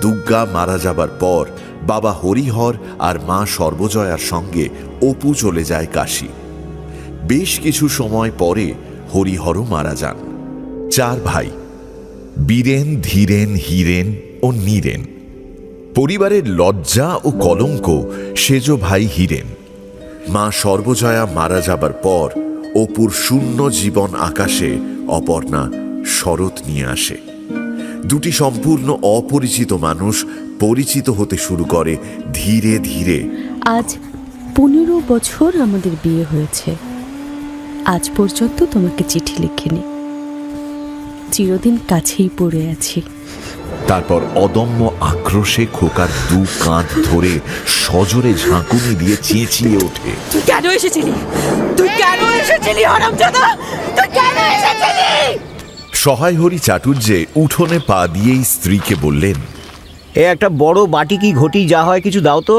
দুর্গা মারা যাবার পর বাবা হরিহর আর মা সর্বজয়ার সঙ্গে অপু চলে যায় কাশী। বেশ কিছু সময় পরে হরিহরও মারা যান। 4 ভাই, বীরেন, ধীরেন, হীরেন ও নীরেন। পরিবারের লজ্জা ও কলঙ্ক সেজ ভাই হীরেন। মা সর্বজয়া মারা যাবার পর অপুর শূন্য জীবন আকাশে অপর্ণা শরৎ নিয়ে আসে। দুটি সম্পূর্ণ অপরিচিত মানুষ পরিচিত হতে শুরু করে ধীরে ধীরে। আজ 15 বছর আমাদের বিয়ে হয়েছে, আজ পর্যন্ত তোমাকে চিঠি লিখিনি, চিরদিন কাছেই পড়ে আছি। তারপর অদম্য আক্রোশে খোকার 2 কাঁধ ধরে সজোরে ঝাঁকুনি দিয়ে চেঁচিয়ে ওঠে, তুই কেন এসেছিলি? তুই কেন এসেছিলি হারামজাদা? তুই কেন এসেছিলি? সহায় হরি চাটুর্যে উঠোনে পা দিয়েই স্ত্রীকে বললেন, এ একটা বড় বাটি কি ঘটি যা হয় কিছু দাও তো।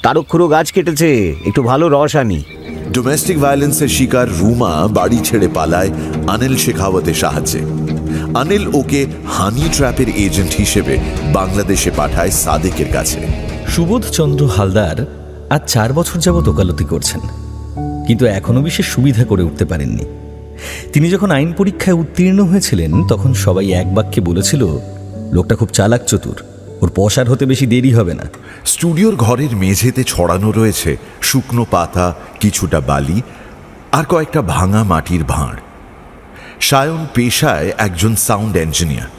তারক্ষুরো গাছ কেটেছে, একটু ভালো রস আনি। ডোমেস্টিক ভায়োলেন্সের শিকার রুমা বাড়ি ছেড়ে পালায় অনিল শেখাওয়াতের সাহায্যে। অনিল ওকে হানি ট্র্যাপের এজেন্ট হিসেবে বাংলাদেশে পাঠায় সাদেকের কাছে। সুবোধচন্দ্র হালদার আজ 4 বছর যাবৎ ওকালতি করছেন, কিন্তু এখনো বিশেষ সুবিধা করে উঠতে পারেননি। তিনি যখন আইন পরীক্ষায় উত্তীর্ণ হয়েছিলেন তখন সবাই এক বাক্যে বলেছিল, লোকটা খুব চালাক চতুর, ওর পসার হতে বেশি দেরি হবে না। স্টুডিওর ঘরের মেঝেতে ছড়ানো রয়েছে শুকনো পাতা, কিছুটা বালি আর কয়েকটা ভাঙা মাটির ভাঁড়। সায়ন পেশায় একজন সাউন্ড ইঞ্জিনিয়ার।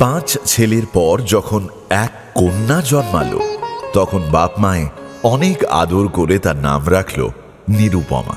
5 ছেলের পর যখন এক কন্যা জন্মালো তখন বাপ মায়ে অনেক আদর করে তার নাম রাখল নিরুপমা।